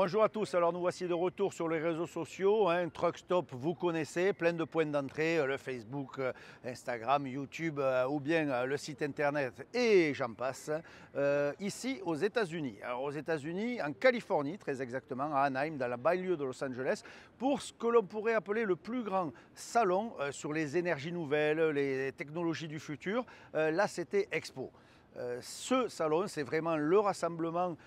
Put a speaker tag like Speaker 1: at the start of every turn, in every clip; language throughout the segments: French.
Speaker 1: bonjour à tous. Alors nous voici de retour sur les réseaux sociaux. Truck Stop, vous connaissez, plein de points d'entrée, le Facebook, Instagram, YouTube ou bien le site internet et j'en passe. Ici aux États-Unis. Alors aux États-Unis, en Californie très exactement, à Anaheim, dans la banlieue de Los Angeles, pour ce que l'on pourrait appeler le plus grand salon sur les énergies nouvelles, les technologies du futur. Là c'était Expo. Ce salon, c'est vraiment le rassemblement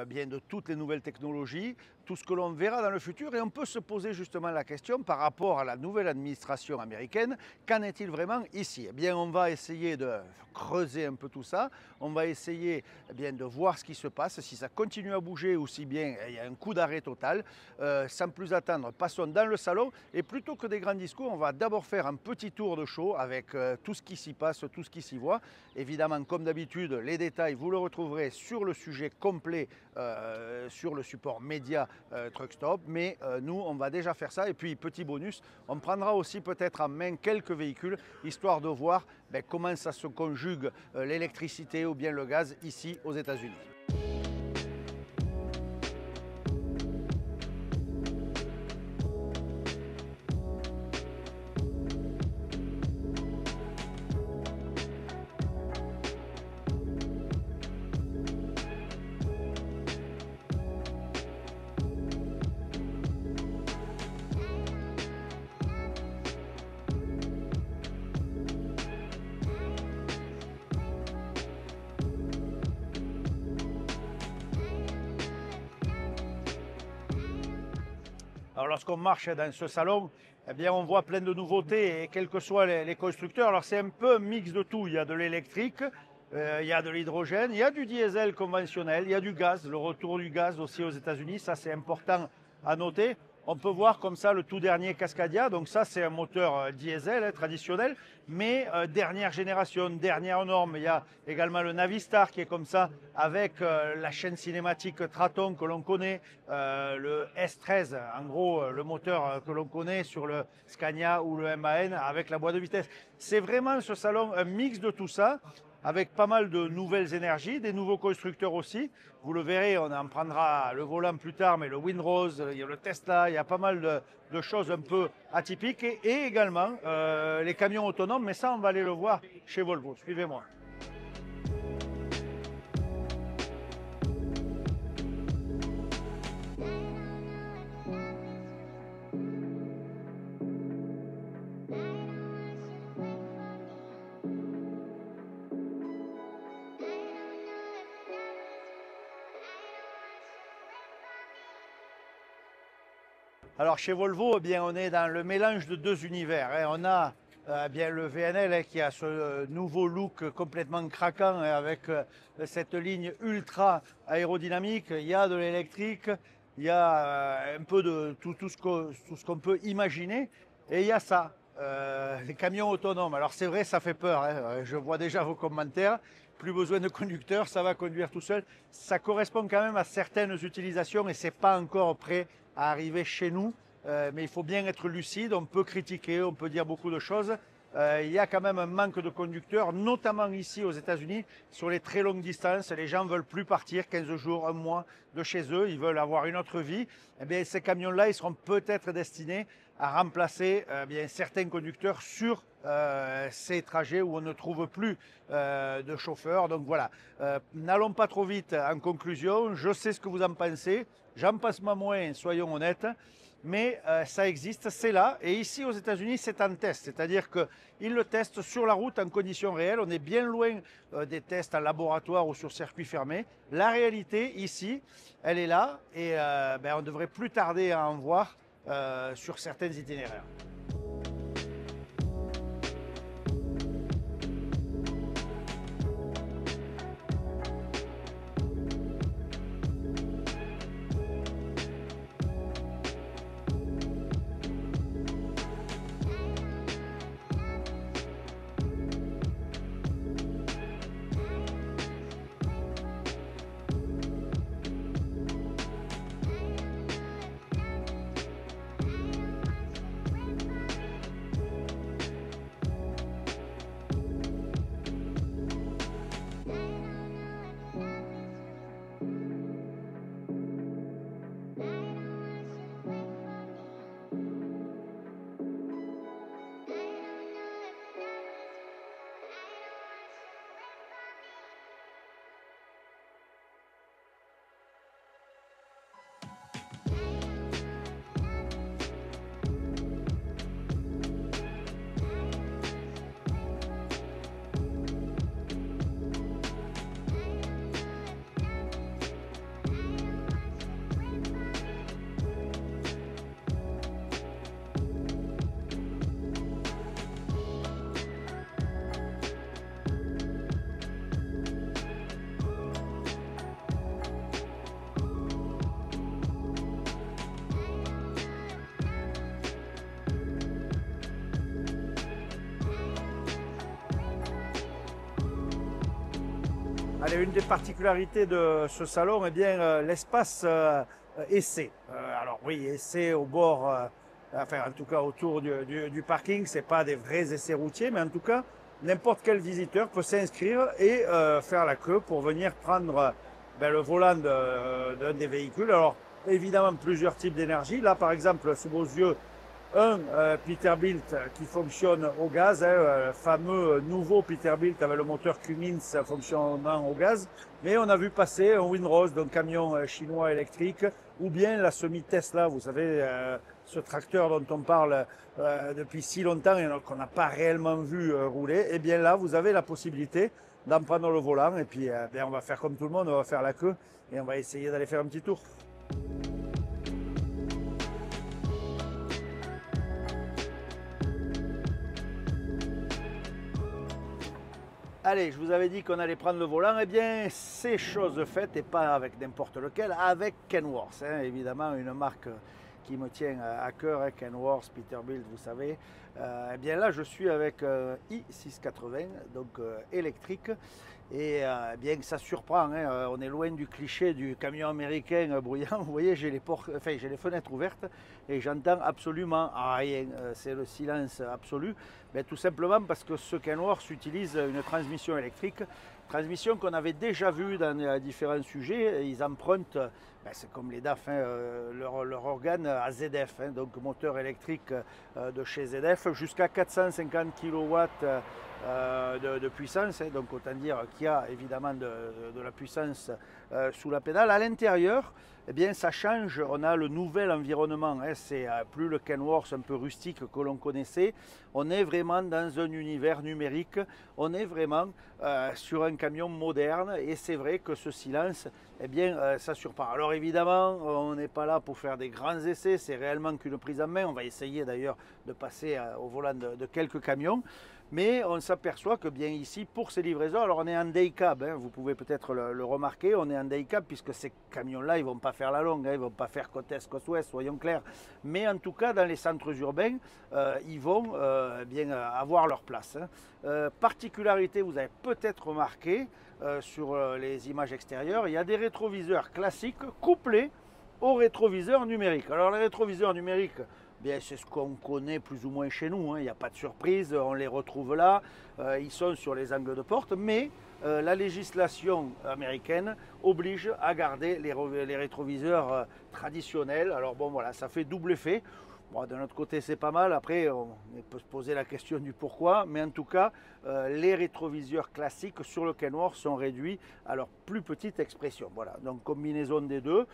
Speaker 1: bien de toutes les nouvelles technologies, tout ce que l'on verra dans le futur, et on peut se poser justement la question par rapport à la nouvelle administration américaine, qu'en est-il vraiment ici? Eh bien, on va essayer de creuser un peu tout ça, on va essayer bien de voir ce qui se passe, si ça continue à bouger ou si bien il y a un coup d'arrêt total. Sans plus attendre, passons dans le salon, et plutôt que des grands discours, on va d'abord faire un petit tour de show avec tout ce qui s'y passe, tout ce qui s'y voit. Évidemment, comme d'habitude, les détails, vous le retrouverez sur le sujet complet, sur le support média Truck Stop, mais nous, on va déjà faire ça. Et puis, petit bonus, on prendra aussi peut-être en main quelques véhicules, histoire de voir comment ça se conjugue l'électricité ou bien le gaz ici aux États-Unis. Alors lorsqu'on marche dans ce salon, eh bien, on voit plein de nouveautés, et quels que soient les constructeurs. Alors c'est un peu un mix de tout. Il y a de l'électrique, il y a de l'hydrogène, il y a du diesel conventionnel, il y a du gaz, le retour du gaz aussi aux États-Unis, ça c'est important à noter. On peut voir comme ça le tout dernier Cascadia, donc ça c'est un moteur diesel traditionnel, mais dernière génération, dernière norme. Il y a également le Navistar qui est comme ça, avec la chaîne cinématique Traton que l'on connaît, le S13, en gros le moteur que l'on connaît sur le Scania ou le MAN avec la boîte de vitesse. C'est vraiment ce salon un mix de tout ça, avec pas mal de nouvelles énergies, des nouveaux constructeurs aussi. Vous le verrez, on en prendra le volant plus tard, mais le Windrose, il y a le Tesla, il y a pas mal de choses un peu atypiques, et également les camions autonomes, mais ça on va aller le voir chez Volvo. Suivez-moi. Alors chez Volvo, eh bien, on est dans le mélange de deux univers. On a bien le VNL qui a ce nouveau look complètement craquant, avec cette ligne ultra aérodynamique. Il y a de l'électrique, il y a un peu de tout ce qu'on peut imaginer. Et il y a ça, les camions autonomes. Alors c'est vrai, ça fait peur. Je vois déjà vos commentaires. Plus besoin de conducteur, ça va conduire tout seul. Ça correspond quand même à certaines utilisations, et c'est pas encore prêt à arriver chez nous. Mais il faut bien être lucide. On peut critiquer, on peut dire beaucoup de choses. Il y a quand même un manque de conducteurs, notamment ici aux États-Unis, sur les très longues distances. Les gens ne veulent plus partir 15 jours, un mois de chez eux. Ils veulent avoir une autre vie. Eh bien, ces camions-là, ils seront peut-être destinés à remplacer bien certains conducteurs sur ces trajets où on ne trouve plus de chauffeurs. Donc voilà, n'allons pas trop vite en conclusion. Je sais ce que vous en pensez. J'en passe pas moins, soyons honnêtes. Mais ça existe, c'est là. Et ici aux États-Unis, c'est en test. C'est-à-dire qu'ils le testent sur la route en conditions réelles. On est bien loin des tests en laboratoire ou sur circuit fermé. La réalité ici, elle est là. Et on devrait plus tarder à en voir sur certains itinéraires. Allez, une des particularités de ce salon, eh bien, l'espace essai. Alors oui, essai au bord, enfin en tout cas autour du parking, c'est pas des vrais essais routiers, mais en tout cas, n'importe quel visiteur peut s'inscrire et faire la queue pour venir prendre le volant d'un des véhicules. Alors évidemment, plusieurs types d'énergie. Là, par exemple, sous vos yeux, un Peterbilt qui fonctionne au gaz, fameux nouveau Peterbilt avec le moteur Cummins fonctionnant au gaz, mais on a vu passer un Windrose, donc camion chinois électrique, ou bien la semi-Tesla, vous savez, ce tracteur dont on parle depuis si longtemps et qu'on n'a pas réellement vu rouler. Et bien là, vous avez la possibilité d'en prendre le volant, et puis on va faire comme tout le monde, on va faire la queue et on va essayer d'aller faire un petit tour. Allez, je vous avais dit qu'on allait prendre le volant, eh bien c'est chose faite et pas avec n'importe lequel, avec Kenworth, hein, évidemment une marque qui me tient à cœur, hein, Kenworth, Peterbilt, vous savez. Eh bien là je suis avec i680, donc électrique, et bien que ça surprend, hein, on est loin du cliché du camion américain bruyant. Vous voyez, j'ai les fenêtres ouvertes et j'entends absolument rien, c'est le silence absolu. Mais tout simplement parce que ce Kenworth utilise une transmission électrique, transmission qu'on avait déjà vue dans différents sujets. Ils empruntent, c'est comme les DAF, hein, leur organe à ZF, hein, donc moteur électrique de chez ZF, jusqu'à 450 kW de puissance, hein, donc autant dire qu'il y a évidemment de la puissance sous la pédale. À l'intérieur, eh bien, ça change, on a le nouvel environnement, hein, c'est plus le Kenworth un peu rustique que l'on connaissait, on est vraiment dans un univers numérique, on est vraiment sur un camion moderne, et c'est vrai que ce silence, eh bien, ça surprend. Alors évidemment, on n'est pas là pour faire des grands essais, c'est réellement qu'une prise en main, on va essayer d'ailleurs de passer au volant de quelques camions. Mais on s'aperçoit que bien ici, pour ces livraisons, alors on est en day cab, hein, vous pouvez peut-être le remarquer, on est en day cab puisque ces camions-là, ils ne vont pas faire la longue, hein, ils ne vont pas faire côte est, côte ouest, soyons clairs. Mais en tout cas, dans les centres urbains, ils vont bien avoir leur place, hein. Particularité, vous avez peut-être remarqué sur les images extérieures, il y a des rétroviseurs classiques couplés aux rétroviseurs numériques. Alors les rétroviseurs numériques, bien, c'est ce qu'on connaît plus ou moins chez nous, hein. Il n'y a pas de surprise, on les retrouve là, ils sont sur les angles de porte, mais la législation américaine oblige à garder les rétroviseurs traditionnels. Alors bon, voilà, ça fait double effet. Bon, d'un autre côté, c'est pas mal. Après, on peut se poser la question du pourquoi. Mais en tout cas, les rétroviseurs classiques sur le Kenworth sont réduits à leur plus petite expression. Voilà, donc combinaison des deux.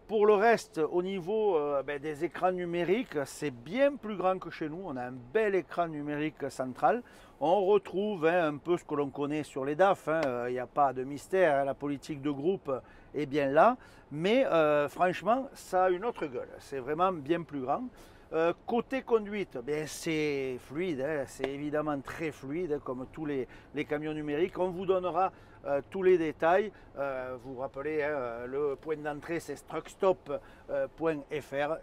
Speaker 1: Pour le reste, au niveau des écrans numériques, c'est bien plus grand que chez nous. On a un bel écran numérique central. On retrouve un peu ce que l'on connaît sur les DAF. Il n'y a pas de mystère, hein, la politique de groupe est bien là. Mais franchement, ça a une autre gueule. C'est vraiment bien plus grand. Côté conduite, c'est fluide, hein, c'est évidemment très fluide, hein, comme tous les camions numériques. On vous donnera tous les détails. Vous vous rappelez, hein, le point d'entrée, c'est truckstop.fr.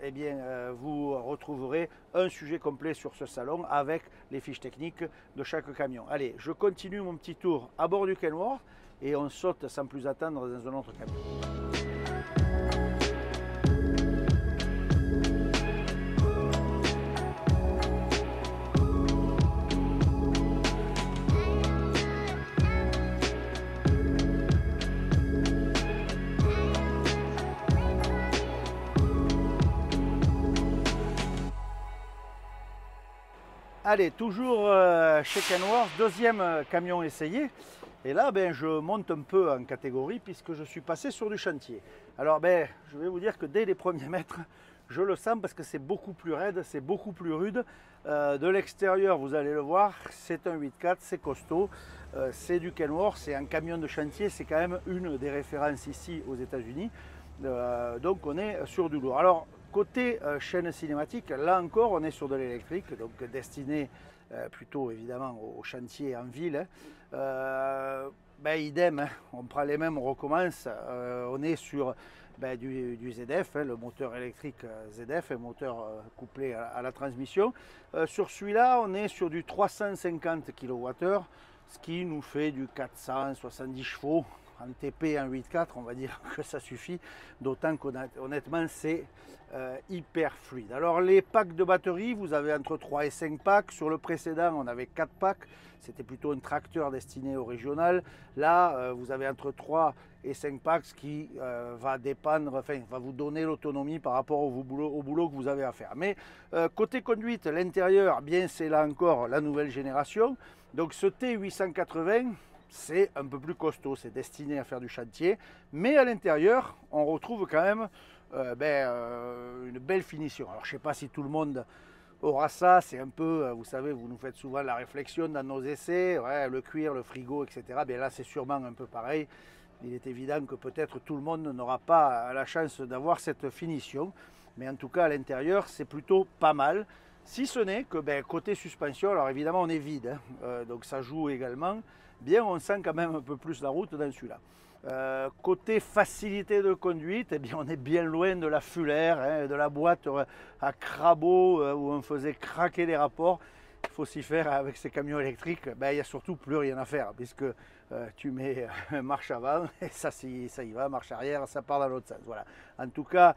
Speaker 1: Eh bien, vous retrouverez un sujet complet sur ce salon avec les fiches techniques de chaque camion. Allez, je continue mon petit tour à bord du Kenworth et on saute sans plus attendre dans un autre camion. Allez, toujours chez Kenworth, deuxième camion essayé. Et là, je monte un peu en catégorie puisque je suis passé sur du chantier. Alors, je vais vous dire que dès les premiers mètres, je le sens parce que c'est beaucoup plus raide, c'est beaucoup plus rude. De l'extérieur, vous allez le voir, c'est un 8x4, c'est costaud, c'est du Kenworth, c'est un camion de chantier, c'est quand même une des références ici aux États-Unis. Donc, on est sur du lourd. Alors, côté chaîne cinématique, là encore, on est sur de l'électrique, donc destiné plutôt évidemment au chantier en ville. Idem, hein, on prend les mêmes, on recommence. On est sur du ZF, hein, le moteur électrique ZF, un moteur couplé à la transmission. Sur celui-là, on est sur du 350 kWh, ce qui nous fait du 470 chevaux, en TP, en 8.4, on va dire que ça suffit, d'autant qu'honnêtement c'est hyper fluide. Alors les packs de batterie, vous avez entre 3 et 5 packs. Sur le précédent, on avait 4 packs. C'était plutôt un tracteur destiné au régional. Là, vous avez entre 3 et 5 packs, ce qui va dépendre, enfin, va vous donner l'autonomie par rapport au boulot que vous avez à faire. Mais côté conduite, l'intérieur, bien c'est là encore la nouvelle génération. Donc ce T880, c'est un peu plus costaud, c'est destiné à faire du chantier. Mais à l'intérieur, on retrouve quand même une belle finition. Alors je ne sais pas si tout le monde aura ça, c'est un peu, vous savez, vous nous faites souvent la réflexion dans nos essais, ouais, le cuir, le frigo, etc. Bien là, c'est sûrement un peu pareil. Il est évident que peut-être tout le monde n'aura pas la chance d'avoir cette finition. Mais en tout cas, à l'intérieur, c'est plutôt pas mal. Si ce n'est que côté suspension, alors évidemment, on est vide, hein, donc ça joue également. Bien, on sent quand même un peu plus la route dans celui-là. Côté facilité de conduite, eh bien, on est bien loin de la Fuller, hein, de la boîte à crabeau où on faisait craquer les rapports. Il faut s'y faire avec ces camions électriques. Il n'y a surtout plus rien à faire puisque tu mets marche avant et ça y va, marche arrière, ça part dans l'autre sens. Voilà. En tout cas,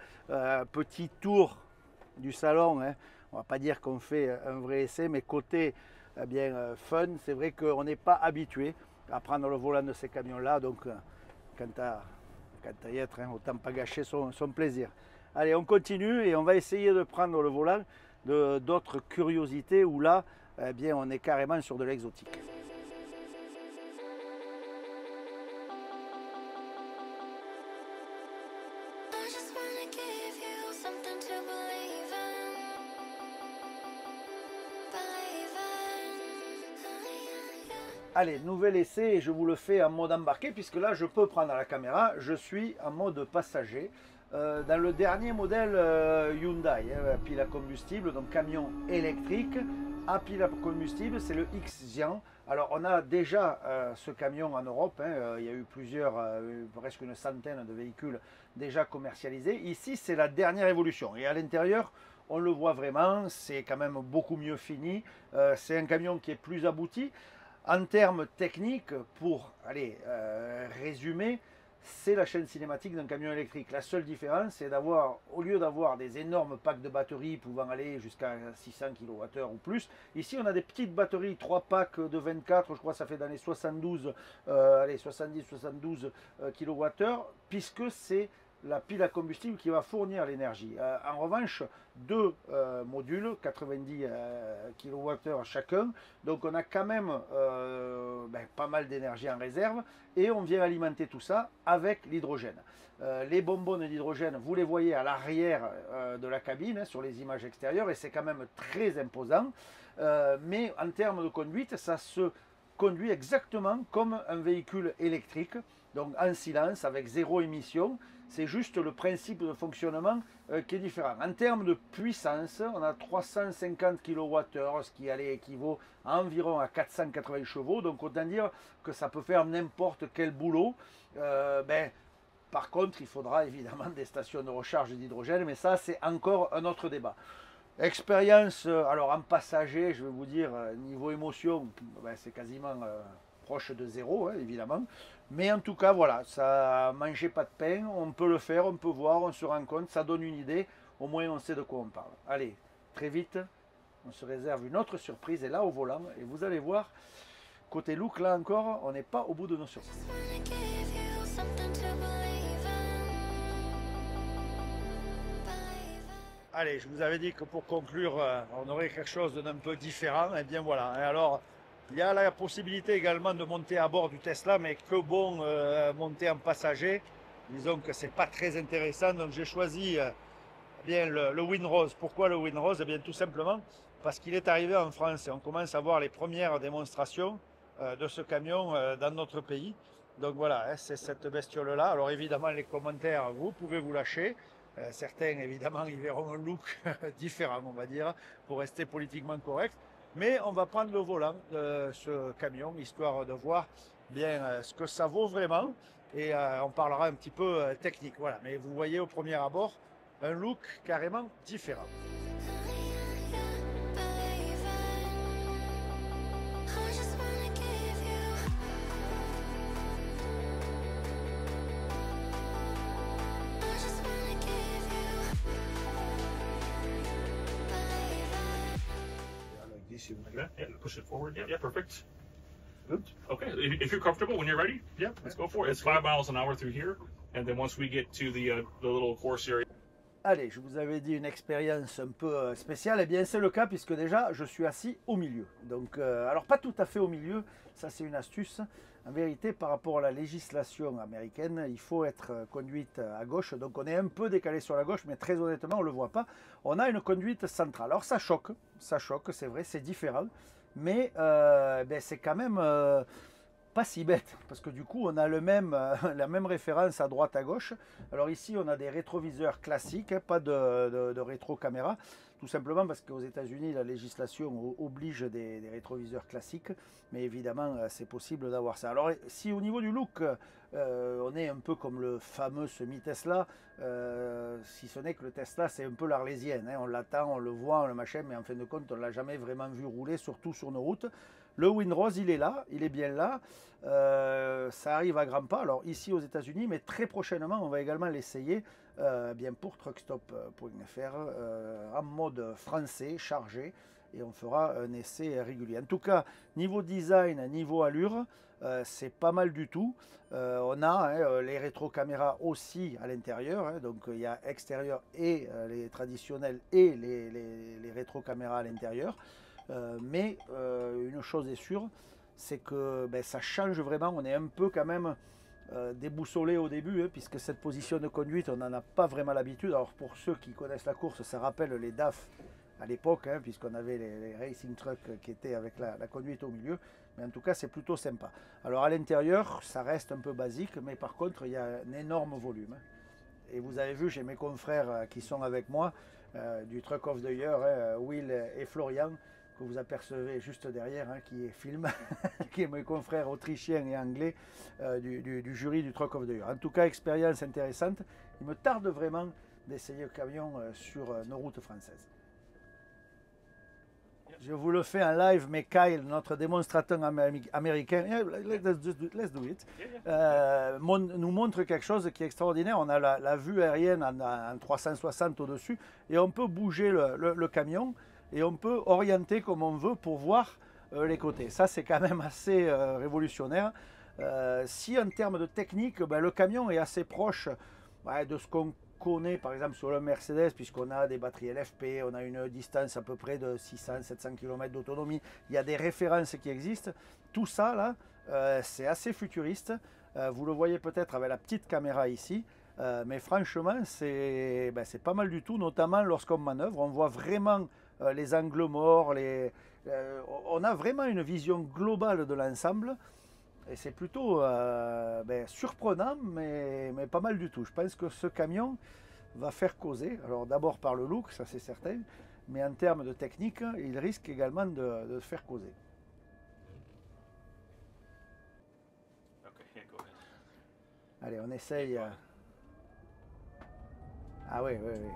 Speaker 1: petit tour du salon. Hein. On ne va pas dire qu'on fait un vrai essai, mais côté fun, c'est vrai qu'on n'est pas habitué à prendre le volant de ces camions-là. Donc, quand à y être, hein, autant pas gâcher son plaisir. Allez, on continue et on va essayer de prendre le volant d'autres curiosités où là, on est carrément sur de l'exotique. Allez, nouvel essai et je vous le fais en mode embarqué puisque là je peux prendre la caméra, je suis en mode passager. Dans le dernier modèle Hyundai, hein, pile à combustible, donc camion électrique à pile à combustible, c'est le Xian. Alors on a déjà ce camion en Europe, hein, il y a eu presque une centaine de véhicules déjà commercialisés. Ici c'est la dernière évolution et à l'intérieur on le voit vraiment, c'est quand même beaucoup mieux fini, c'est un camion qui est plus abouti. En termes techniques, pour résumer, c'est la chaîne cinématique d'un camion électrique. La seule différence, c'est d'avoir, au lieu d'avoir des énormes packs de batteries pouvant aller jusqu'à 600 kWh ou plus, ici on a des petites batteries, 3 packs de 24, je crois que ça fait dans les 70-72 kWh, puisque c'est la pile à combustible qui va fournir l'énergie. En revanche, deux modules, 90 kWh chacun, donc on a quand même pas mal d'énergie en réserve et on vient alimenter tout ça avec l'hydrogène. Les bonbonnes d'hydrogène, vous les voyez à l'arrière de la cabine, hein, sur les images extérieures, et c'est quand même très imposant, mais en termes de conduite, ça se conduit exactement comme un véhicule électrique, donc en silence, avec zéro émission. C'est juste le principe de fonctionnement qui est différent. En termes de puissance, on a 350 kWh, ce qui équivaut à environ à 480 chevaux. Donc autant dire que ça peut faire n'importe quel boulot. Par contre, il faudra évidemment des stations de recharge d'hydrogène, mais ça c'est encore un autre débat. Expérience, alors en passager, je vais vous dire, niveau émotion, c'est quasiment proche de zéro, hein, évidemment. Mais en tout cas, voilà, ça mangeait pas de pain, on peut le faire, on peut voir, on se rend compte, ça donne une idée, au moins on sait de quoi on parle. Allez, très vite, on se réserve une autre surprise, et là au volant, et vous allez voir, côté look, là encore, on n'est pas au bout de nos surprises. Allez, je vous avais dit que pour conclure, on aurait quelque chose d'un peu différent, et bien voilà, alors... Il y a la possibilité également de monter à bord du Tesla, mais que bon monter en passager. Disons que c'est pas très intéressant, donc j'ai choisi le Windrose. Pourquoi le Windrose? Eh bien tout simplement parce qu'il est arrivé en France et on commence à voir les premières démonstrations de ce camion dans notre pays. Donc voilà, hein, c'est cette bestiole-là. Alors évidemment, les commentaires, vous pouvez vous lâcher. Certains, évidemment, ils verront un look différent, on va dire, pour rester politiquement correct. Mais on va prendre le volant de ce camion, histoire de voir bien ce que ça vaut vraiment. Et on parlera un petit peu technique. Voilà. Mais vous voyez au premier abord un look carrément différent.
Speaker 2: you like that.
Speaker 3: Yeah, push it forward. Yeah, perfect.
Speaker 2: Good.
Speaker 3: Okay, if you're comfortable, when you're ready, yeah, let's go for it. It's 5 miles an hour through here, and then once we get to the little course area.
Speaker 1: Allez, je vous avais dit une expérience un peu spéciale, eh bien c'est le cas puisque déjà je suis assis au milieu. Donc, alors pas tout à fait au milieu, ça c'est une astuce. En vérité, par rapport à la législation américaine, il faut être conduite à gauche. Donc on est un peu décalé sur la gauche, mais très honnêtement on ne le voit pas. On a une conduite centrale. Alors ça choque, c'est vrai, c'est différent. Mais ben, c'est quand même pas si bête, parce que du coup on a la même référence à droite à gauche. Alors ici on a des rétroviseurs classiques, hein, pas de rétro-caméra, tout simplement parce qu'aux États-Unis la législation oblige des rétroviseurs classiques, mais évidemment c'est possible d'avoir ça. Alors si au niveau du look on est un peu comme le fameux semi-Tesla, si ce n'est que le Tesla c'est un peu l'arlésienne, hein, on l'attend, on le voit, on le machin, mais en fin de compte on ne l'a jamais vraiment vu rouler, surtout sur nos routes. Le Windrose, il est là, il est bien là. Ça arrive à grands pas. Alors ici aux États-Unis, mais très prochainement, on va également l'essayer bien pour truckstop.fr en mode français, chargé, et on fera un essai régulier. En tout cas, niveau design, niveau allure, c'est pas mal du tout. On a les rétro-caméras aussi à l'intérieur, hein, donc il y a extérieur et les traditionnels et les rétro-caméras à l'intérieur. Mais une chose est sûre, c'est que ben, ça change vraiment. On est un peu quand même déboussolé au début, hein, puisque cette position de conduite, on n'en a pas vraiment l'habitude. Alors pour ceux qui connaissent la course, ça rappelle les DAF à l'époque, hein, puisqu'on avait les racing trucks qui étaient avec la conduite au milieu. Mais en tout cas, c'est plutôt sympa. Alors à l'intérieur, ça reste un peu basique, mais par contre, il y a un énorme volume. Et vous avez vu, j'ai mes confrères qui sont avec moi du Truck of the Year, hein, Will et Florian, que vous apercevez juste derrière, hein, qui filme, qui est mes confrères autrichiens et anglais du jury du Truck of the Year. En tout cas, expérience intéressante. Il me tarde vraiment d'essayer le camion sur nos routes françaises. Je vous le fais en live, mais Kyle, notre démonstrateur américain, let's do it, nous montre quelque chose qui est extraordinaire. On a la vue aérienne en 360 au-dessus et on peut bouger le camion et on peut orienter comme on veut pour voir les côtés. Ça, c'est quand même assez révolutionnaire. Si en termes de technique, ben, le camion est assez proche de ce qu'on connaît par exemple sur le Mercedes, puisqu'on a des batteries LFP, on a une distance à peu près de 600-700 km d'autonomie, il y a des références qui existent. Tout ça là, c'est assez futuriste. Vous le voyez peut-être avec la petite caméra ici, mais franchement c'est pas mal du tout, notamment lorsqu'on manœuvre. On voit vraiment les angles morts, on a vraiment une vision globale de l'ensemble. Et c'est plutôt surprenant, mais pas mal du tout. Je pense que ce camion va faire causer. Alors d'abord par le look, ça c'est certain, mais en termes de technique, il risque également de faire causer. Allez, on essaye. Ah oui, oui, oui.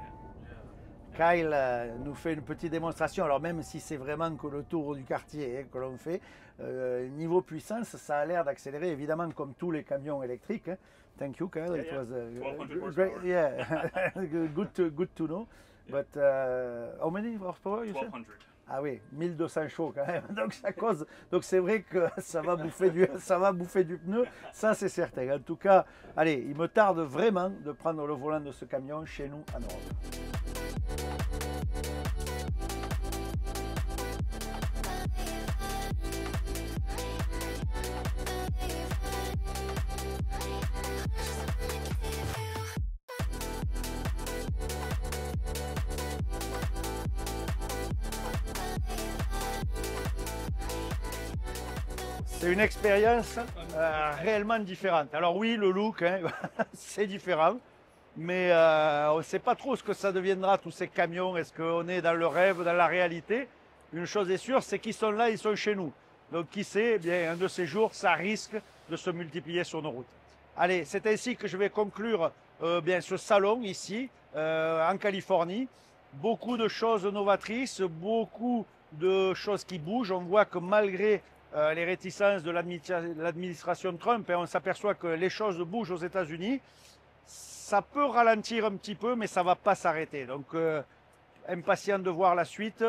Speaker 1: Kyle nous fait une petite démonstration, alors même si c'est vraiment que le tour du quartier que l'on fait, niveau puissance, ça a l'air d'accélérer, évidemment comme tous les camions électriques. Hein. Thank you, Kyle. It was great. Yeah, good to know. But how many horsepower you said?
Speaker 3: 1200.
Speaker 1: Ah oui, 1200 chevaux quand même. Donc ça cause. Donc c'est vrai que ça va bouffer du pneu, ça c'est certain. En tout cas, allez, il me tarde vraiment de prendre le volant de ce camion chez nous en Europe. C'est une expérience réellement différente. Alors oui, le look, hein, c'est différent, mais on ne sait pas trop ce que ça deviendra, tous ces camions. Est-ce qu'on est dans le rêve, dans la réalité? Une chose est sûre, c'est qu'ils sont là, ils sont chez nous. Donc qui sait, eh bien, un de ces jours, ça risque de se multiplier sur nos routes. Allez, c'est ainsi que je vais conclure bien, ce salon ici, en Californie. Beaucoup de choses novatrices, beaucoup de choses qui bougent. On voit que malgré les réticences de l'administration Trump, et on s'aperçoit que les choses bougent aux États-Unis. Ça peut ralentir un petit peu, mais ça ne va pas s'arrêter. Donc, impatient de voir la suite.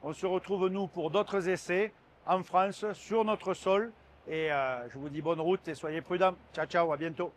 Speaker 1: On se retrouve nous pour d'autres essais en France, sur notre sol. Et je vous dis bonne route et soyez prudents. Ciao, ciao, à bientôt.